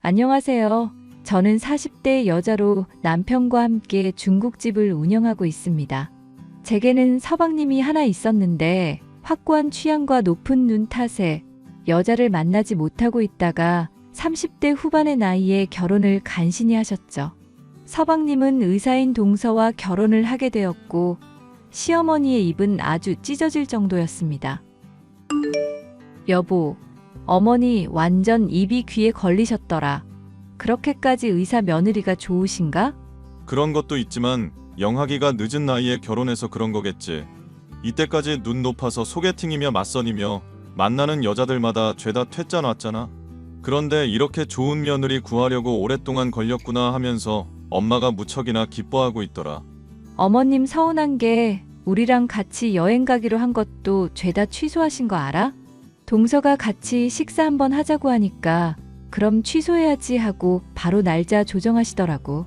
안녕하세요. 저는 40대 여자로 남편과 함께 중국집을 운영하고 있습니다. 제게는 서방님이 하나 있었는데 확고한 취향과 높은 눈 탓에 여자를 만나지 못하고 있다가 30대 후반의 나이에 결혼을 간신히 하셨죠. 서방님은 의사인 동서와 결혼을 하게 되었고 시어머니의 입은 아주 찢어질 정도였습니다. 여보, 어머니 완전 입이 귀에 걸리셨더라. 그렇게까지 의사 며느리가 좋으신가? 그런 것도 있지만 영학이가 늦은 나이에 결혼해서 그런 거겠지. 이때까지 눈 높아서 소개팅이며 맞선이며 만나는 여자들마다 죄다 퇴짜 놨잖아. 그런데 이렇게 좋은 며느리 구하려고 오랫동안 걸렸구나 하면서 엄마가 무척이나 기뻐하고 있더라. 어머님 서운한 게 우리랑 같이 여행 가기로 한 것도 죄다 취소하신 거 알아? 동서가 같이 식사 한번 하자고 하니까 그럼 취소해야지 하고 바로 날짜 조정하시더라고.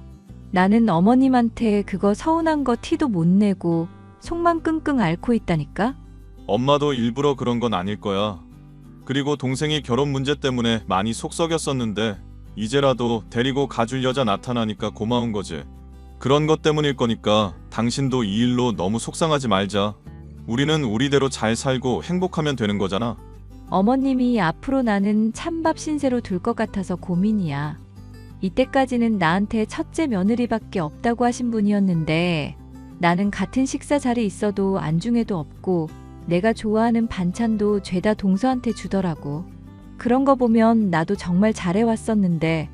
나는 어머님한테 그거 서운한 거 티도 못 내고 속만 끙끙 앓고 있다니까? 엄마도 일부러 그런 건 아닐 거야. 그리고 동생이 결혼 문제 때문에 많이 속 썩였었는데 이제라도 데리고 가줄 여자 나타나니까 고마운 거지. 그런 것 때문일 거니까 당신도 이 일로 너무 속상하지 말자. 우리는 우리대로 잘 살고 행복하면 되는 거잖아. 어머님이 앞으로 나는 찬밥 신세로 둘 것 같아서 고민이야. 이때까지는 나한테 첫째 며느리밖에 없다고 하신 분이었는데 나는 같은 식사 자리에 있어도 안중에도 없고 내가 좋아하는 반찬도 죄다 동서한테 주더라고. 그런 거 보면 나도 정말 잘해왔었는데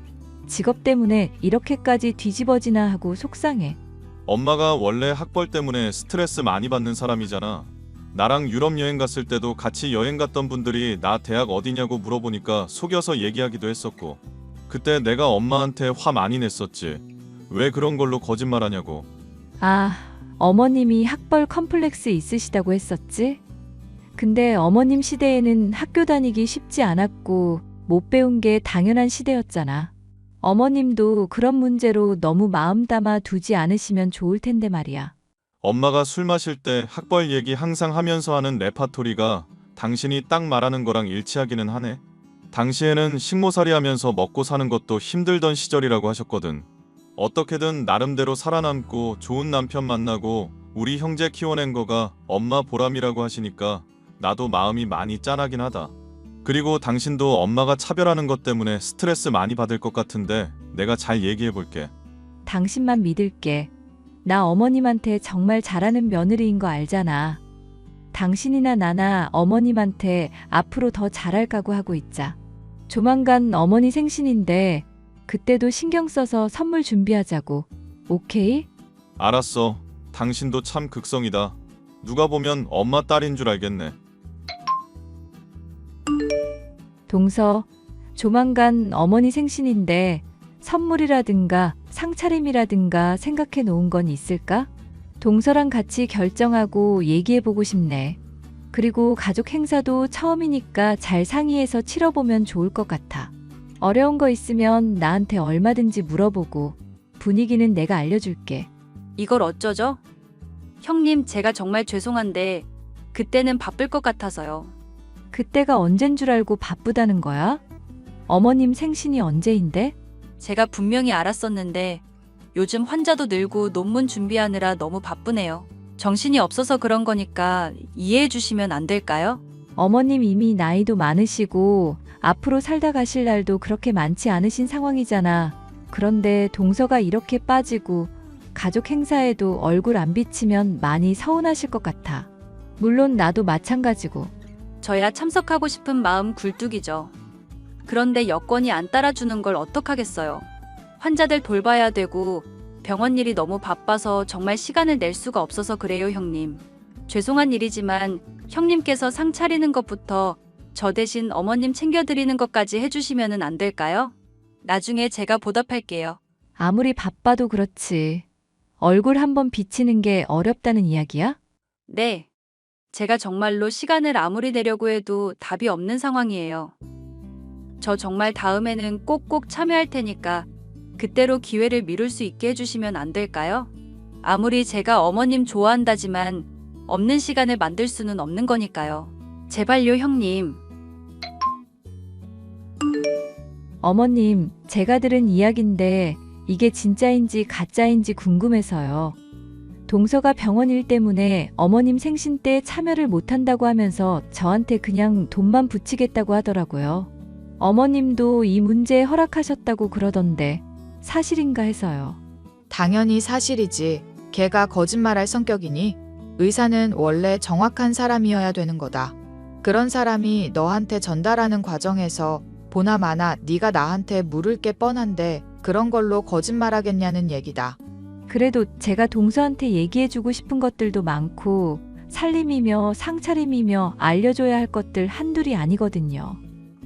직업 때문에 이렇게까지 뒤집어지나 하고 속상해. 엄마가 원래 학벌 때문에 스트레스 많이 받는 사람이잖아. 나랑 유럽 여행 갔을 때도 같이 여행 갔던 분들이 나 대학 어디냐고 물어보니까 속여서 얘기하기도 했었고 그때 내가 엄마한테 화 많이 냈었지. 왜 그런 걸로 거짓말하냐고. 아, 어머님이 학벌 컴플렉스 있으시다고 했었지? 근데 어머님 시대에는 학교 다니기 쉽지 않았고 못 배운 게 당연한 시대였잖아. 어머님도 그런 문제로 너무 마음 담아 두지 않으시면 좋을 텐데 말이야. 엄마가 술 마실 때 학벌 얘기 항상 하면서 하는 레파토리가 당신이 딱 말하는 거랑 일치하기는 하네. 당시에는 식모살이 하면서 먹고 사는 것도 힘들던 시절이라고 하셨거든. 어떻게든 나름대로 살아남고 좋은 남편 만나고 우리 형제 키워낸 거가 엄마 보람이라고 하시니까 나도 마음이 많이 짠하긴 하다. 그리고 당신도 엄마가 차별하는 것 때문에 스트레스 많이 받을 것 같은데 내가 잘 얘기해 볼게. 당신만 믿을게. 나 어머님한테 정말 잘하는 며느리인 거 알잖아. 당신이나 나나 어머님한테 앞으로 더 잘할 각오하고 있자. 조만간 어머니 생신인데 그때도 신경 써서 선물 준비하자고. 오케이? 알았어. 당신도 참 극성이다. 누가 보면 엄마 딸인 줄 알겠네. 동서, 조만간 어머니 생신인데 선물이라든가 상차림이라든가 생각해 놓은 건 있을까? 동서랑 같이 결정하고 얘기해 보고 싶네. 그리고 가족 행사도 처음이니까 잘 상의해서 치러보면 좋을 것 같아. 어려운 거 있으면 나한테 얼마든지 물어보고 분위기는 내가 알려줄게. 이걸 어쩌죠? 형님, 제가 정말 죄송한데 그때는 바쁠 것 같아서요. 그때가 언젠 줄 알고 바쁘다는 거야? 어머님 생신이 언제인데? 제가 분명히 알았었는데 요즘 환자도 늘고 논문 준비하느라 너무 바쁘네요. 정신이 없어서 그런 거니까 이해해 주시면 안 될까요? 어머님 이미 나이도 많으시고 앞으로 살다 가실 날도 그렇게 많지 않으신 상황이잖아. 그런데 동서가 이렇게 빠지고 가족 행사에도 얼굴 안 비치면 많이 서운하실 것 같아. 물론 나도 마찬가지고. 저야 참석하고 싶은 마음 굴뚝이죠. 그런데 여건이 안 따라주는 걸 어떡하겠어요. 환자들 돌봐야 되고 병원 일이 너무 바빠서 정말 시간을 낼 수가 없어서 그래요, 형님. 죄송한 일이지만 형님께서 상 차리는 것부터 저 대신 어머님 챙겨드리는 것까지 해주시면 안 될까요? 나중에 제가 보답할게요. 아무리 바빠도 그렇지. 얼굴 한번 비치는 게 어렵다는 이야기야? 네. 제가 정말로 시간을 아무리 내려고 해도 답이 없는 상황이에요. 저 정말 다음에는 꼭꼭 참여할 테니까 그때로 기회를 미룰 수 있게 해주시면 안 될까요? 아무리 제가 어머님 좋아한다지만 없는 시간을 만들 수는 없는 거니까요. 제발요, 형님. 어머님, 제가 들은 이야기인데 이게 진짜인지 가짜인지 궁금해서요. 동서가 병원 일 때문에 어머님 생신 때 참여를 못한다고 하면서 저한테 그냥 돈만 붙이겠다고 하더라고요. 어머님도 이 문제에 허락하셨다고 그러던데 사실인가 해서요. 당연히 사실이지. 걔가 거짓말할 성격이니? 의사는 원래 정확한 사람이어야 되는 거다. 그런 사람이 너한테 전달하는 과정에서 보나마나 네가 나한테 물을 게 뻔한데 그런 걸로 거짓말하겠냐는 얘기다. 그래도 제가 동서한테 얘기해주고 싶은 것들도 많고 살림이며 상차림이며 알려줘야 할 것들 한둘이 아니거든요.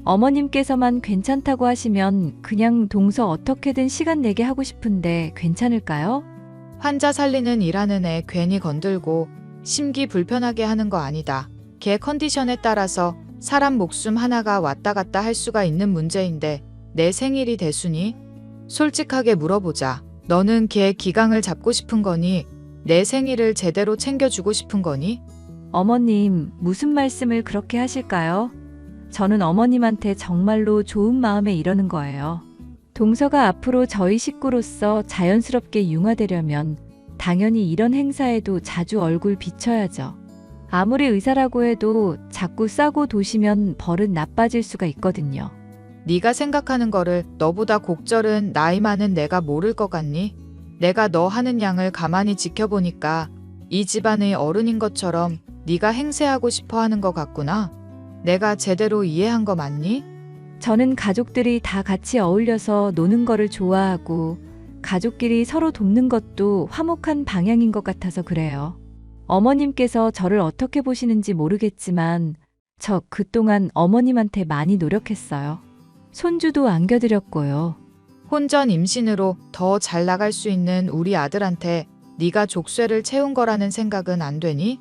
어머님께서만 괜찮다고 하시면 그냥 동서 어떻게든 시간 내게 하고 싶은데 괜찮을까요? 환자 살리는 일하는 애 괜히 건들고 심기 불편하게 하는 거 아니다. 걔 컨디션에 따라서 사람 목숨 하나가 왔다 갔다 할 수가 있는 문제인데 내 생일이 대수니? 솔직하게 물어보자. 너는 걔 기강을 잡고 싶은 거니? 내 생일을 제대로 챙겨주고 싶은 거니? 어머님, 무슨 말씀을 그렇게 하실까요? 저는 어머님한테 정말로 좋은 마음에 이러는 거예요. 동서가 앞으로 저희 식구로서 자연스럽게 융화되려면 당연히 이런 행사에도 자주 얼굴 비춰야죠. 아무리 의사라고 해도 자꾸 싸고 도시면 버릇 나빠질 수가 있거든요. 네가 생각하는 거를 너보다 곡절은 나이 많은 내가 모를 것 같니? 내가 너 하는 양을 가만히 지켜보니까 이 집안의 어른인 것처럼 네가 행세하고 싶어 하는 것 같구나. 내가 제대로 이해한 거 맞니? 저는 가족들이 다 같이 어울려서 노는 거를 좋아하고 가족끼리 서로 돕는 것도 화목한 방향인 것 같아서 그래요. 어머님께서 저를 어떻게 보시는지 모르겠지만 저 그동안 어머님한테 많이 노력했어요. 손주도 안겨드렸고요. 혼전 임신으로 더 잘 나갈 수 있는 우리 아들한테 네가 족쇄를 채운 거라는 생각은 안 되니?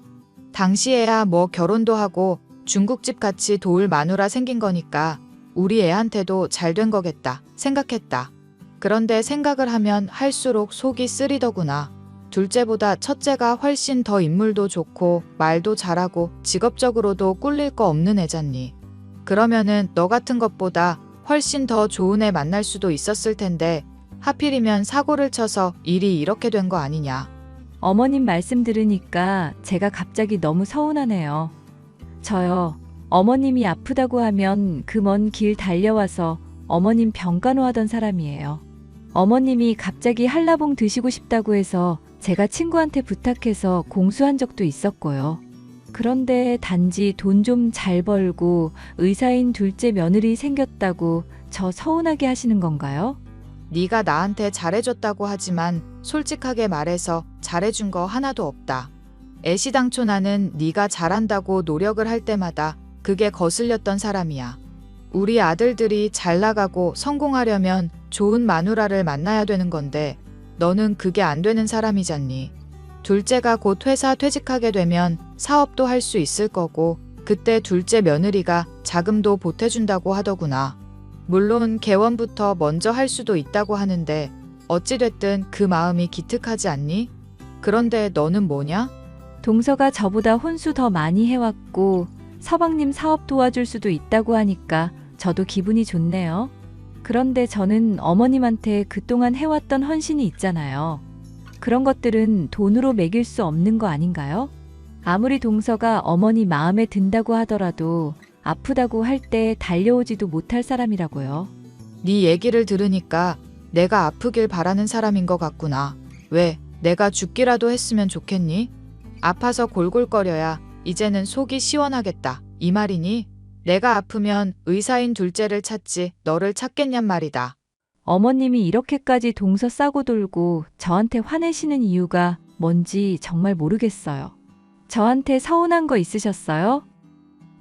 당시에야 뭐 결혼도 하고 중국집 같이 도울 마누라 생긴 거니까 우리 애한테도 잘 된 거겠다 생각했다. 그런데 생각을 하면 할수록 속이 쓰리더구나. 둘째보다 첫째가 훨씬 더 인물도 좋고 말도 잘하고 직업적으로도 꿀릴 거 없는 애잖니. 그러면은 너 같은 것보다 훨씬 더 좋은 애 만날 수도 있었을 텐데 하필이면 사고를 쳐서 일이 이렇게 된 거 아니냐. 어머님 말씀 들으니까 제가 갑자기 너무 서운하네요. 저요, 어머님이 아프다고 하면 그 먼 길 달려와서 어머님 병간호하던 사람이에요. 어머님이 갑자기 한라봉 드시고 싶다고 해서 제가 친구한테 부탁해서 공수한 적도 있었고요. 그런데 단지 돈 좀 잘 벌고 의사인 둘째 며느리 생겼다고 저 서운하게 하시는 건가요? 네가 나한테 잘해줬다고 하지만 솔직하게 말해서 잘해준 거 하나도 없다. 애시당초 나는 네가 잘한다고 노력을 할 때마다 그게 거슬렸던 사람이야. 우리 아들들이 잘 나가고 성공하려면 좋은 마누라를 만나야 되는 건데 너는 그게 안 되는 사람이잖니. 둘째가 곧 회사 퇴직하게 되면 사업도 할 수 있을 거고 그때 둘째 며느리가 자금도 보태준다고 하더구나. 물론 개원부터 먼저 할 수도 있다고 하는데 어찌됐든 그 마음이 기특하지 않니? 그런데 너는 뭐냐? 동서가 저보다 혼수 더 많이 해왔고 서방님 사업 도와줄 수도 있다고 하니까 저도 기분이 좋네요. 그런데 저는 어머님한테 그동안 해왔던 헌신이 있잖아요. 그런 것들은 돈으로 매길 수 없는 거 아닌가요? 아무리 동서가 어머니 마음에 든다고 하더라도 아프다고 할 때 달려오지도 못할 사람이라고요. 네 얘기를 들으니까 내가 아프길 바라는 사람인 것 같구나. 왜 내가 죽기라도 했으면 좋겠니? 아파서 골골거려야 이제는 속이 시원하겠다. 이 말이니? 내가 아프면 의사인 둘째를 찾지 너를 찾겠냔 말이다. 어머님이 이렇게까지 동서 싸고 돌고 저한테 화내시는 이유가 뭔지 정말 모르겠어요. 저한테 서운한 거 있으셨어요?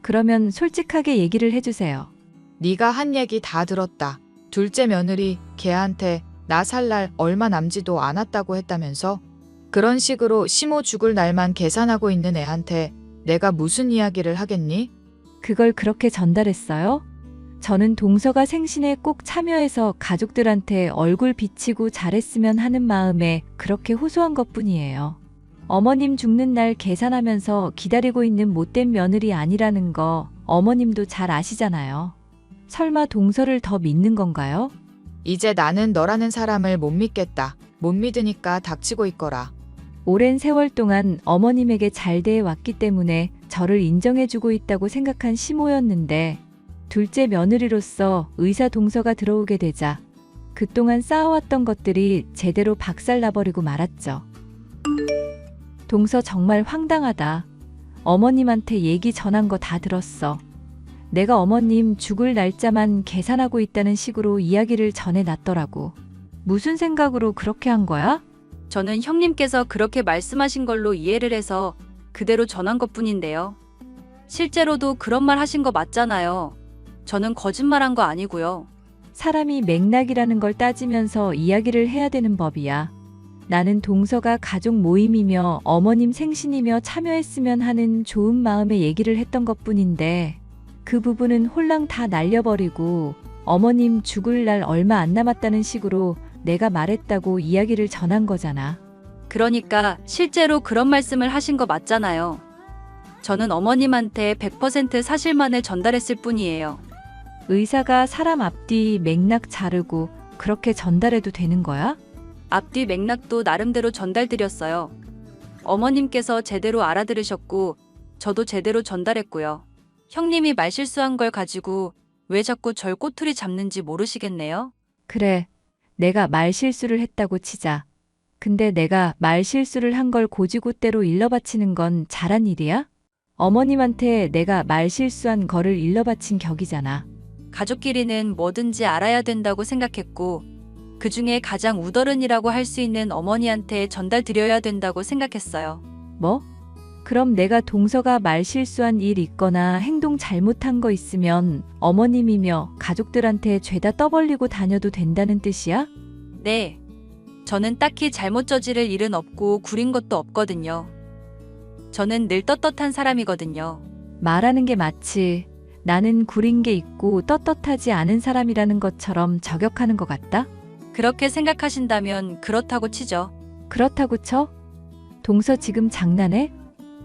그러면 솔직하게 얘기를 해주세요. 네가 한 얘기 다 들었다. 둘째 며느리 걔한테 나 살 날 얼마 남지도 않았다고 했다면서? 그런 식으로 시모 죽을 날만 계산하고 있는 애한테 내가 무슨 이야기를 하겠니? 그걸 그렇게 전달했어요? 저는 동서가 생신에 꼭 참여해서 가족들한테 얼굴 비치고 잘했으면 하는 마음에 그렇게 호소한 것뿐이에요. 어머님 죽는 날 계산하면서 기다리고 있는 못된 며느리 아니라는 거 어머님도 잘 아시잖아요. 설마 동서를 더 믿는 건가요? 이제 나는 너라는 사람을 못 믿겠다. 못 믿으니까 닥치고 있거라. 오랜 세월 동안 어머님에게 잘 대해왔기 때문에 저를 인정해주고 있다고 생각한 시모였는데 둘째 며느리로서 의사 동서가 들어오게 되자 그동안 쌓아왔던 것들이 제대로 박살나버리고 말았죠. 동서 정말 황당하다. 어머님한테 얘기 전한 거 다 들었어. 내가 어머님 죽을 날짜만 계산하고 있다는 식으로 이야기를 전해놨더라고. 무슨 생각으로 그렇게 한 거야? 저는 형님께서 그렇게 말씀하신 걸로 이해를 해서 그대로 전한 것뿐인데요. 실제로도 그런 말 하신 거 맞잖아요. 저는 거짓말한 거 아니고요. 사람이 맥락이라는 걸 따지면서 이야기를 해야 되는 법이야. 나는 동서가 가족 모임이며 어머님 생신이며 참여했으면 하는 좋은 마음에 얘기를 했던 것뿐인데 그 부분은 홀랑 다 날려버리고 어머님 죽을 날 얼마 안 남았다는 식으로 내가 말했다고 이야기를 전한 거잖아. 그러니까 실제로 그런 말씀을 하신 거 맞잖아요. 저는 어머님한테 100% 사실만을 전달했을 뿐이에요. 의사가 사람 앞뒤 맥락 자르고 그렇게 전달해도 되는 거야? 앞뒤 맥락도 나름대로 전달드렸어요. 어머님께서 제대로 알아들으셨고 저도 제대로 전달했고요. 형님이 말실수한 걸 가지고 왜 자꾸 절 꼬투리 잡는지 모르시겠네요. 그래, 내가 말실수를 했다고 치자. 근데 내가 말실수를 한 걸 고지고대로 일러바치는 건 잘한 일이야? 어머님한테 내가 말실수한 거를 일러바친 격이잖아. 가족끼리는 뭐든지 알아야 된다고 생각했고 그 중에 가장 우더른이라고 할 수 있는 어머니한테 전달드려야 된다고 생각했어요. 뭐? 그럼 내가 동서가 말실수한 일 있거나 행동 잘못한 거 있으면 어머님이며 가족들한테 죄다 떠벌리고 다녀도 된다는 뜻이야? 네. 저는 딱히 잘못 저지를 일은 없고 구린 것도 없거든요. 저는 늘 떳떳한 사람이거든요. 말하는 게 마치 나는 구린 게 있고 떳떳하지 않은 사람이라는 것처럼 저격하는 것 같다? 그렇게 생각하신다면 그렇다고 치죠. 그렇다고 쳐? 동서 지금 장난해?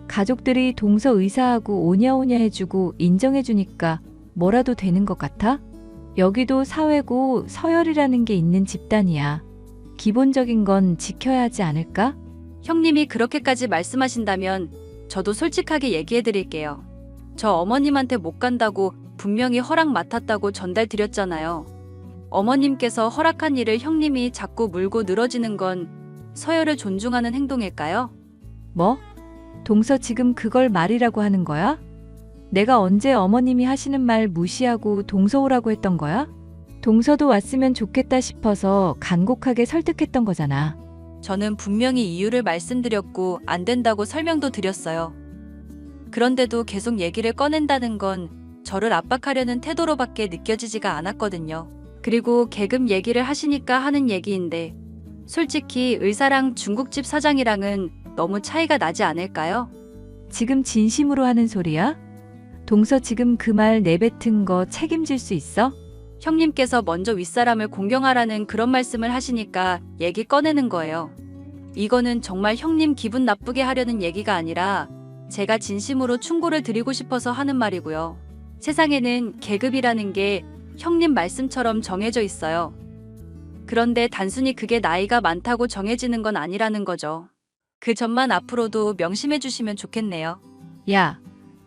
가족들이 동서 의사하고 오냐오냐 해주고 인정해주니까 뭐라도 되는 것 같아? 여기도 사회고 서열이라는 게 있는 집단이야. 기본적인 건 지켜야 하지 않을까? 형님이 그렇게까지 말씀하신다면 저도 솔직하게 얘기해 드릴게요. 저 어머님한테 못 간다고 분명히 허락 맡았다고 전달드렸잖아요. 어머님께서 허락한 일을 형님이 자꾸 물고 늘어지는 건 서열을 존중하는 행동일까요? 뭐? 동서 지금 그걸 말이라고 하는 거야? 내가 언제 어머님이 하시는 말 무시하고 동서 오라고 했던 거야? 동서도 왔으면 좋겠다 싶어서 간곡하게 설득했던 거잖아. 저는 분명히 이유를 말씀드렸고 안 된다고 설명도 드렸어요. 그런데도 계속 얘기를 꺼낸다는 건 저를 압박하려는 태도로밖에 느껴지지가 않았거든요. 그리고 계급 얘기를 하시니까 하는 얘기인데 솔직히 의사랑 중국집 사장이랑은 너무 차이가 나지 않을까요? 지금 진심으로 하는 소리야? 동서 지금 그 말 내뱉은 거 책임질 수 있어? 형님께서 먼저 윗사람을 공경하라는 그런 말씀을 하시니까 얘기 꺼내는 거예요. 이거는 정말 형님 기분 나쁘게 하려는 얘기가 아니라 제가 진심으로 충고를 드리고 싶어서 하는 말이고요. 세상에는 계급이라는 게 형님 말씀처럼 정해져 있어요. 그런데 단순히 그게 나이가 많다고 정해지는 건 아니라는 거죠. 그 점만 앞으로도 명심해 주시면 좋겠네요. 야,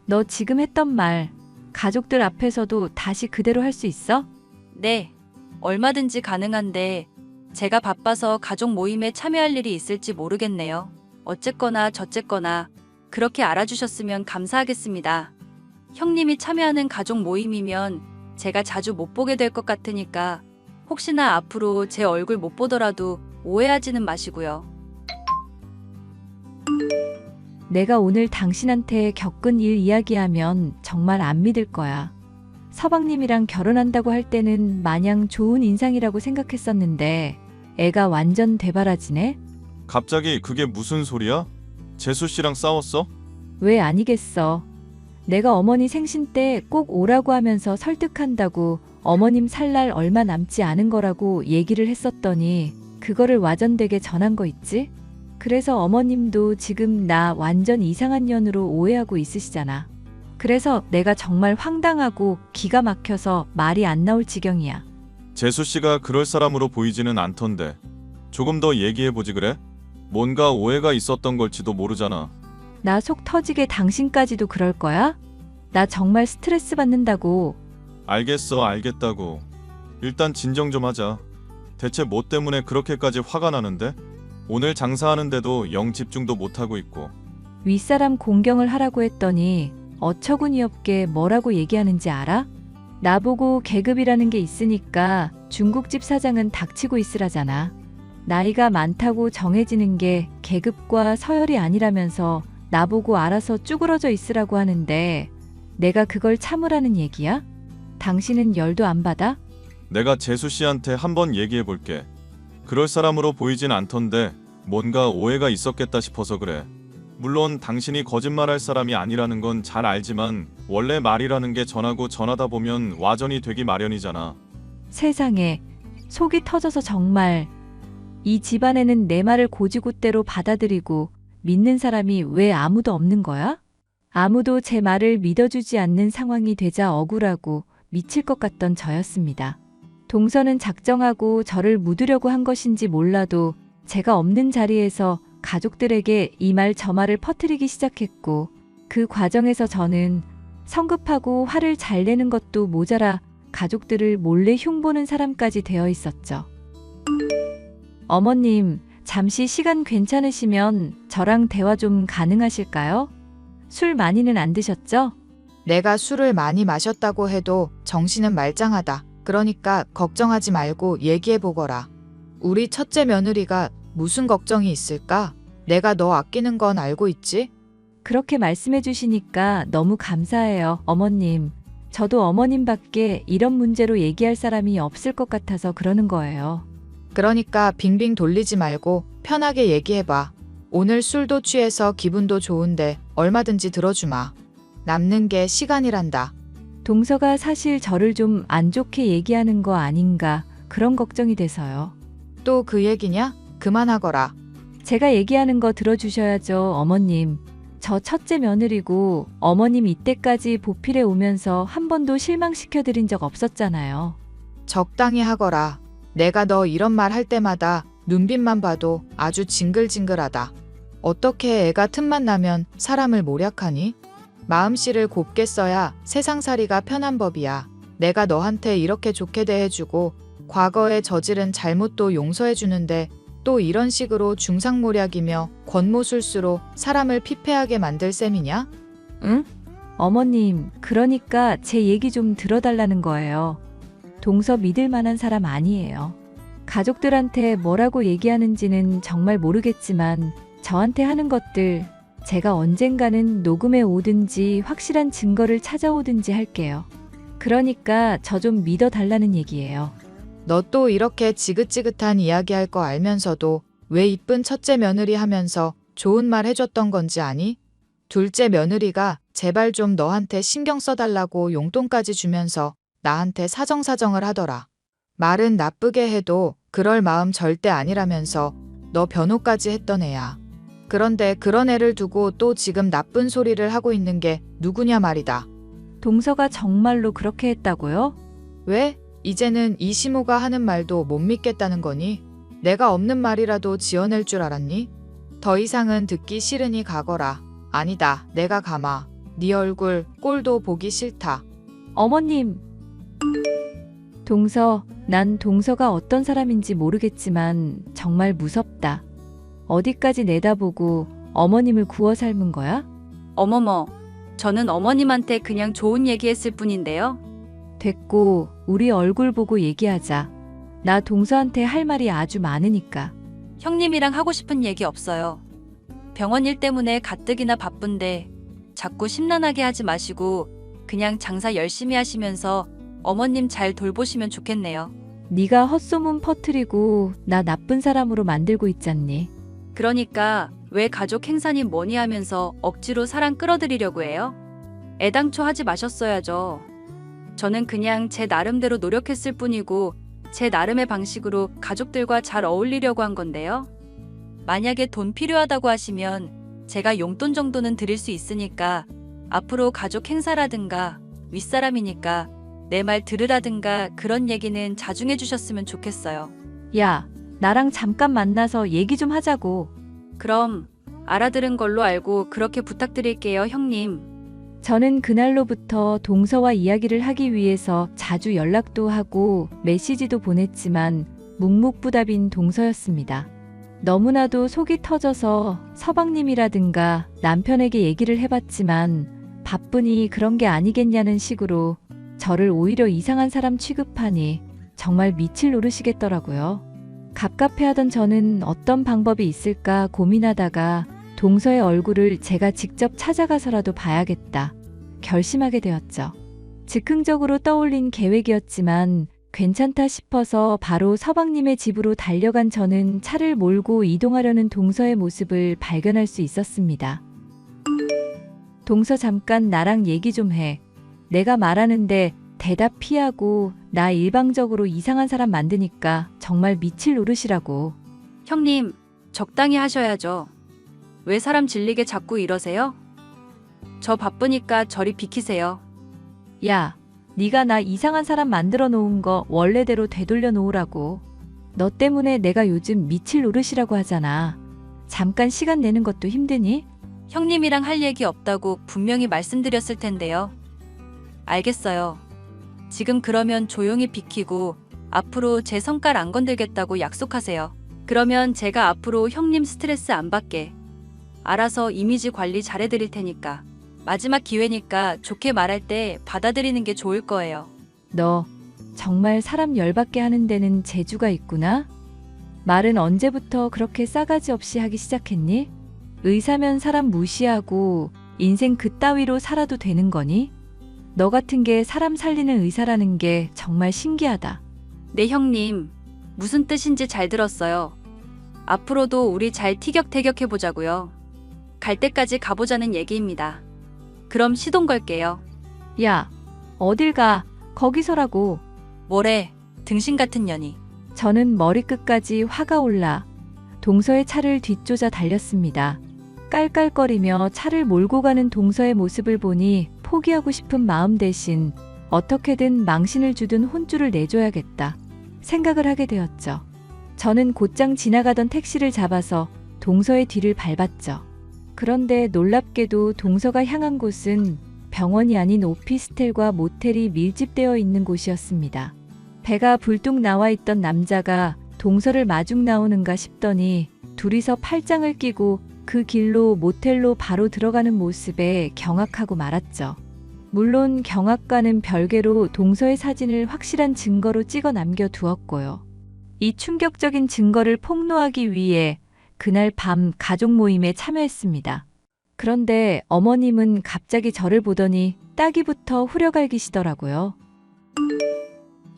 너 지금 했던 말 가족들 앞에서도 다시 그대로 할 수 있어? 네, 얼마든지 가능한데 제가 바빠서 가족 모임에 참여할 일이 있을지 모르겠네요. 어쨌거나 저쨌거나 그렇게 알아주셨으면 감사하겠습니다. 형님이 참여하는 가족 모임이면 제가 자주 못 보게 될 것 같으니까 혹시나 앞으로 제 얼굴 못 보더라도 오해하지는 마시고요. 내가 오늘 당신한테 겪은 일 이야기하면 정말 안 믿을 거야. 서방님이랑 결혼한다고 할 때는 마냥 좋은 인상이라고 생각했었는데 애가 완전 대바라지네? 갑자기 그게 무슨 소리야? 재수 씨랑 싸웠어? 왜 아니겠어. 내가 어머니 생신 때 꼭 오라고 하면서 설득한다고 어머님 살 날 얼마 남지 않은 거라고 얘기를 했었더니 그거를 와전되게 전한 거 있지? 그래서 어머님도 지금 나 완전 이상한 년으로 오해하고 있으시잖아. 그래서 내가 정말 황당하고 기가 막혀서 말이 안 나올 지경이야. 재수 씨가 그럴 사람으로 보이지는 않던데. 조금 더 얘기해보지 그래? 뭔가 오해가 있었던 걸지도 모르잖아. 나 속 터지게 당신까지도 그럴 거야? 나 정말 스트레스 받는다고. 알겠어, 알겠다고. 일단 진정 좀 하자. 대체 뭐 때문에 그렇게까지 화가 나는데? 오늘 장사하는데도 영 집중도 못하고 있고. 윗사람 공경을 하라고 했더니 어처구니 없게 뭐라고 얘기하는지 알아? 나보고 계급이라는 게 있으니까 중국집 사장은 닥치고 있으라잖아. 나이가 많다고 정해지는 게 계급과 서열이 아니라면서 나보고 알아서 쭈그러져 있으라고 하는데 내가 그걸 참으라는 얘기야? 당신은 열도 안 받아? 내가 재수 씨한테 한번 얘기해 볼게. 그럴 사람으로 보이진 않던데 뭔가 오해가 있었겠다 싶어서 그래. 물론 당신이 거짓말할 사람이 아니라는 건 잘 알지만 원래 말이라는 게 전하고 전하다 보면 와전이 되기 마련이잖아. 세상에, 속이 터져서 정말. 이 집안에는 내 말을 고지고대로 받아들이고 믿는 사람이 왜 아무도 없는 거야? 아무도 제 말을 믿어주지 않는 상황이 되자 억울하고 미칠 것 같던 저였습니다. 동서는 작정하고 저를 묻으려고 한 것인지 몰라도 제가 없는 자리에서 가족들에게 이 말 저 말을 퍼뜨리기 시작했고, 그 과정에서 저는 성급하고 화를 잘 내는 것도 모자라 가족들을 몰래 흉보는 사람까지 되어 있었죠. 어머님, 잠시 시간 괜찮으시면 저랑 대화 좀 가능하실까요? 술 많이는 안 드셨죠? 내가 술을 많이 마셨다고 해도 정신은 말짱하다. 그러니까 걱정하지 말고 얘기해보거라. 우리 첫째 며느리가 무슨 걱정이 있을까? 내가 너 아끼는 건 알고 있지? 그렇게 말씀해 주시니까 너무 감사해요, 어머님. 저도 어머님밖에 이런 문제로 얘기할 사람이 없을 것 같아서 그러는 거예요. 그러니까 빙빙 돌리지 말고 편하게 얘기해봐. 오늘 술도 취해서 기분도 좋은데 얼마든지 들어주마. 남는 게 시간이란다. 동서가 사실 저를 좀 안 좋게 얘기하는 거 아닌가 그런 걱정이 돼서요. 또 그 얘기냐? 그만하거라. 제가 얘기하는 거 들어주셔야죠, 어머님. 저 첫째 며느리고 어머님 이때까지 보필해 오면서 한 번도 실망시켜드린 적 없었잖아요. 적당히 하거라. 내가 너 이런 말 할 때마다 눈빛만 봐도 아주 징글징글하다. 어떻게 애가 틈만 나면 사람을 모략하니? 마음씨를 곱게 써야 세상살이가 편한 법이야. 내가 너한테 이렇게 좋게 대해주고 과거에 저지른 잘못도 용서해주는데 또 이런 식으로 중상모략이며 권모술수로 사람을 피폐하게 만들 셈이냐? 응? 어머님, 그러니까 제 얘기 좀 들어달라는 거예요. 동서 믿을 만한 사람 아니에요. 가족들한테 뭐라고 얘기하는지는 정말 모르겠지만 저한테 하는 것들 제가 언젠가는 녹음해 오든지 확실한 증거를 찾아오든지 할게요. 그러니까 저 좀 믿어달라는 얘기예요. 너 또 이렇게 지긋지긋한 이야기 할 거 알면서도 왜 이쁜 첫째 며느리 하면서 좋은 말 해줬던 건지 아니? 둘째 며느리가 제발 좀 너한테 신경 써달라고 용돈까지 주면서 나한테 사정사정을 하더라. 말은 나쁘게 해도 그럴 마음 절대 아니라면서 너 변호까지 했던 애야. 그런데 그런 애를 두고 또 지금 나쁜 소리를 하고 있는 게 누구냐 말이다. 동서가 정말로 그렇게 했다고요? 왜? 이제는 이시모가 하는 말도 못 믿겠다는 거니? 내가 없는 말이라도 지어낼 줄 알았니? 더 이상은 듣기 싫으니 가거라. 아니다, 내가 가마. 네 얼굴 꼴도 보기 싫다. 어머님! 동서, 난 동서가 어떤 사람인지 모르겠지만 정말 무섭다. 어디까지 내다보고 어머님을 구워 삶은 거야? 어머머, 저는 어머님한테 그냥 좋은 얘기했을 뿐인데요. 됐고, 우리 얼굴 보고 얘기하자. 나 동서한테 할 말이 아주 많으니까. 형님이랑 하고 싶은 얘기 없어요. 병원 일 때문에 가뜩이나 바쁜데 자꾸 심란하게 하지 마시고 그냥 장사 열심히 하시면서 어머님 잘 돌보시면 좋겠네요. 네가 헛소문 퍼뜨리고 나 나쁜 사람으로 만들고 있잖니. 그러니까 왜 가족 행사니 뭐니 하면서 억지로 사람 끌어들이려고 해요? 애당초 하지 마셨어야죠. 저는 그냥 제 나름대로 노력했을 뿐이고 제 나름의 방식으로 가족들과 잘 어울리려고 한 건데요. 만약에 돈 필요하다고 하시면 제가 용돈 정도는 드릴 수 있으니까 앞으로 가족 행사라든가 윗사람이니까 내 말 들으라든가 그런 얘기는 자중해 주셨으면 좋겠어요. 야, 나랑 잠깐 만나서 얘기 좀 하자고. 그럼 알아들은 걸로 알고 그렇게 부탁드릴게요, 형님. 저는 그날로부터 동서와 이야기를 하기 위해서 자주 연락도 하고 메시지도 보냈지만 묵묵부답인 동서였습니다. 너무나도 속이 터져서 서방님이라든가 남편에게 얘기를 해봤지만 바쁘니 그런 게 아니겠냐는 식으로 저를 오히려 이상한 사람 취급하니 정말 미칠 노릇이겠더라고요. 갑갑해하던 저는 어떤 방법이 있을까 고민하다가 동서의 얼굴을 제가 직접 찾아가서라도 봐야겠다 결심하게 되었죠. 즉흥적으로 떠올린 계획이었지만 괜찮다 싶어서 바로 서방님의 집으로 달려간 저는 차를 몰고 이동하려는 동서의 모습을 발견할 수 있었습니다. 동서, 잠깐 나랑 얘기 좀 해. 내가 말하는데 대답 피하고 나 일방적으로 이상한 사람 만드니까 정말 미칠 노릇이라고. 형님, 적당히 하셔야죠. 왜 사람 질리게 자꾸 이러세요? 저 바쁘니까 저리 비키세요. 야, 네가 나 이상한 사람 만들어 놓은 거 원래대로 되돌려 놓으라고. 너 때문에 내가 요즘 미칠 노릇이라고 하잖아. 잠깐 시간 내는 것도 힘드니? 형님이랑 할 얘기 없다고 분명히 말씀드렸을 텐데요. 알겠어요. 지금 그러면 조용히 비키고 앞으로 제 성깔 안 건들겠다고 약속하세요. 그러면 제가 앞으로 형님 스트레스 안 받게 알아서 이미지 관리 잘해드릴 테니까. 마지막 기회니까 좋게 말할 때 받아들이는 게 좋을 거예요. 너 정말 사람 열받게 하는 데는 재주가 있구나? 말은 언제부터 그렇게 싸가지 없이 하기 시작했니? 의사면 사람 무시하고 인생 그따위로 살아도 되는 거니? 너 같은 게 사람 살리는 의사라는 게 정말 신기하다. 네, 형님. 무슨 뜻인지 잘 들었어요. 앞으로도 우리 잘 티격태격해보자고요. 갈 때까지 가보자는 얘기입니다. 그럼 시동 걸게요. 야, 어딜 가? 거기서라고. 뭐래, 등신 같은 년이. 저는 머리끝까지 화가 올라 동서의 차를 뒤쫓아 달렸습니다. 깔깔거리며 차를 몰고 가는 동서의 모습을 보니 포기하고 싶은 마음 대신 어떻게든 망신을 주든 혼쭐을 내줘야겠다 생각을 하게 되었죠. 저는 곧장 지나가던 택시를 잡아서 동서의 뒤를 밟았죠. 그런데 놀랍게도 동서가 향한 곳은 병원이 아닌 오피스텔과 모텔이 밀집되어 있는 곳이었습니다. 배가 불뚝 나와 있던 남자가 동서를 마중 나오는가 싶더니 둘이서 팔짱을 끼고 그 길로 모텔로 바로 들어가는 모습에 경악하고 말았죠. 물론 경악과는 별개로 동서의 사진을 확실한 증거로 찍어 남겨두었고요. 이 충격적인 증거를 폭로하기 위해 그날 밤 가족 모임에 참여했습니다. 그런데 어머님은 갑자기 저를 보더니 따기부터 후려갈기시더라고요.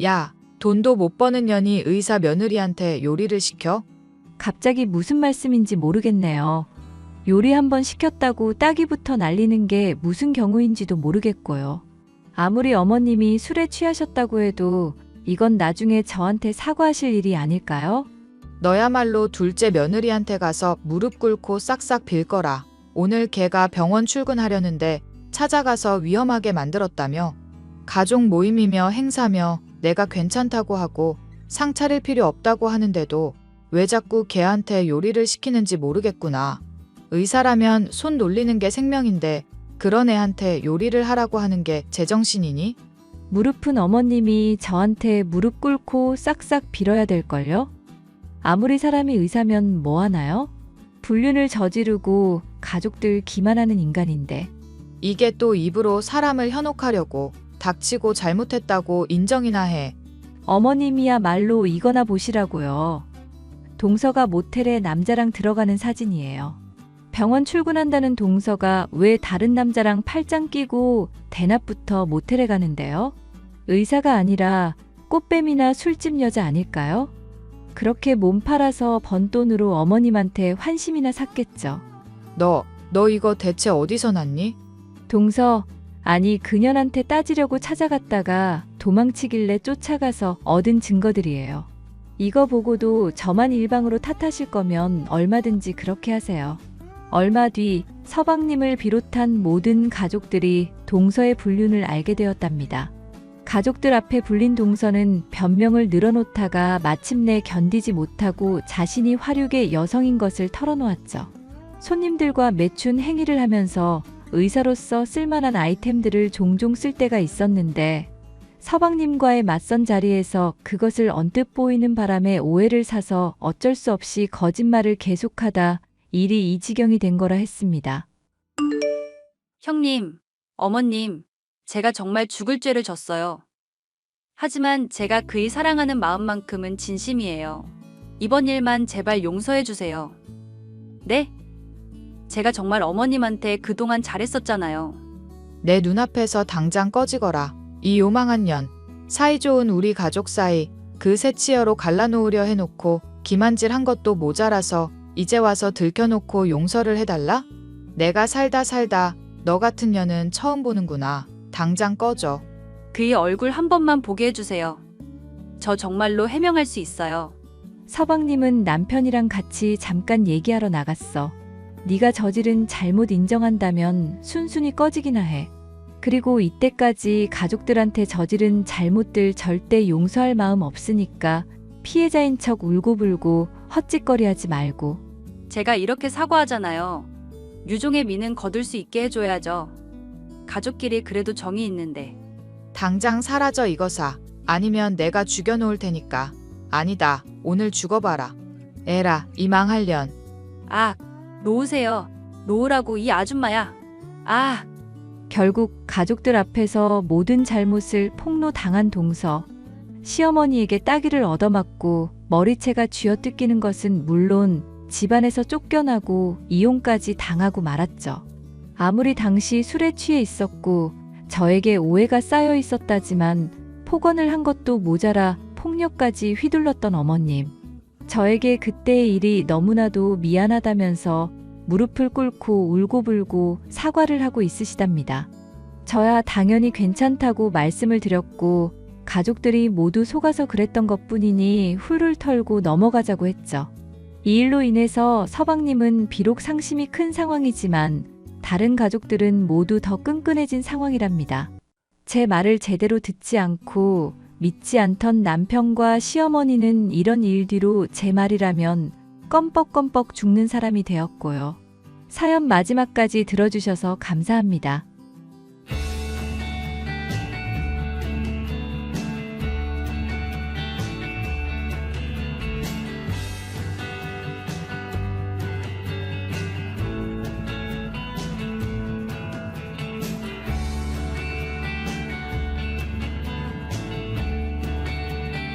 야, 돈도 못 버는 년이 의사 며느리한테 요리를 시켜? 갑자기 무슨 말씀인지 모르겠네요. 요리 한번 시켰다고 따기부터 날리는 게 무슨 경우인지도 모르겠고요. 아무리 어머님이 술에 취하셨다고 해도 이건 나중에 저한테 사과하실 일이 아닐까요? 너야말로 둘째 며느리한테 가서 무릎 꿇고 싹싹 빌 거라. 오늘 걔가 병원 출근하려는데 찾아가서 위험하게 만들었다며. 가족 모임이며 행사며 내가 괜찮다고 하고 상 차릴 필요 없다고 하는데도 왜 자꾸 걔한테 요리를 시키는지 모르겠구나. 의사라면 손 놀리는 게 생명인데 그런 애한테 요리를 하라고 하는 게 제정신이니? 무릎은 어머님이 저한테 무릎 꿇고 싹싹 빌어야 될걸요? 아무리 사람이 의사면 뭐 하나요? 불륜을 저지르고 가족들 기만하는 인간인데. 이게 또 입으로 사람을 현혹하려고 닥치고 잘못했다고 인정이나 해. 어머님이야말로 이거나 보시라고요. 동서가 모텔에 남자랑 들어가는 사진이에요. 병원 출근한다는 동서가 왜 다른 남자랑 팔짱 끼고 대낮부터 모텔에 가는데요? 의사가 아니라 꽃뱀이나 술집 여자 아닐까요? 그렇게 몸 팔아서 번 돈으로 어머님한테 환심이나 샀겠죠. 너 이거 대체 어디서 났니? 동서, 아니 그년한테 따지려고 찾아갔다가 도망치길래 쫓아가서 얻은 증거들이에요. 이거 보고도 저만 일방으로 탓하실 거면 얼마든지 그렇게 하세요. 얼마 뒤 서방님을 비롯한 모든 가족들이 동서의 불륜을 알게 되었답니다. 가족들 앞에 불린 동서는 변명을 늘어놓다가 마침내 견디지 못하고 자신이 화류계 여성인 것을 털어놓았죠. 손님들과 매춘 행위를 하면서 의사로서 쓸만한 아이템들을 종종 쓸 때가 있었는데 서방님과의 맞선 자리에서 그것을 언뜻 보이는 바람에 오해를 사서 어쩔 수 없이 거짓말을 계속하다 일이 이 지경이 된 거라 했습니다. 형님, 어머님, 제가 정말 죽을 죄를 졌어요. 하지만 제가 그이 사랑하는 마음만큼은 진심이에요. 이번 일만 제발 용서해 주세요. 네? 제가 정말 어머님한테 그동안 잘했었잖아요. 내 눈앞에서 당장 꺼지거라. 이 요망한 년. 사이좋은 우리 가족 사이 그 새치여로 갈라놓으려 해놓고 기만질한 것도 모자라서 이제 와서 들켜놓고 용서를 해달라? 내가 살다 너 같은 년은 처음 보는구나. 당장 꺼져. 그이 얼굴 한 번만 보게 해주세요. 저 정말로 해명할 수 있어요. 서방님은 남편이랑 같이 잠깐 얘기하러 나갔어. 네가 저지른 잘못 인정한다면 순순히 꺼지기나 해. 그리고 이때까지 가족들한테 저지른 잘못들 절대 용서할 마음 없으니까 피해자인 척 울고불고 헛짓거리하지 말고. 제가 이렇게 사과하잖아요. 유종의 미는 거둘 수 있게 해줘야죠. 가족끼리 그래도 정이 있는데. 당장 사라져 이거사. 아니면 내가 죽여놓을 테니까. 아니다. 오늘 죽어봐라. 에라 이 망할년. 아, 놓으세요. 놓으라고 이 아줌마야. 아, 결국 가족들 앞에서 모든 잘못을 폭로당한 동서. 시어머니에게 따귀를 얻어맞고 머리채가 쥐어뜯기는 것은 물론 집안에서 쫓겨나고 이혼까지 당하고 말았죠. 아무리 당시 술에 취해 있었고 저에게 오해가 쌓여 있었다지만 폭언을 한 것도 모자라 폭력까지 휘둘렀던 어머님. 저에게 그때의 일이 너무나도 미안하다면서 무릎을 꿇고 울고불고 사과를 하고 있으시답니다. 저야 당연히 괜찮다고 말씀을 드렸고 가족들이 모두 속아서 그랬던 것뿐이니 훌훌 털고 넘어가자고 했죠. 이 일로 인해서 서방님은 비록 상심이 큰 상황이지만 다른 가족들은 모두 더 끈끈해진 상황이랍니다. 제 말을 제대로 듣지 않고 믿지 않던 남편과 시어머니는 이런 일 뒤로 제 말이라면 껌뻑껌뻑 죽는 사람이 되었고요. 사연 마지막까지 들어주셔서 감사합니다.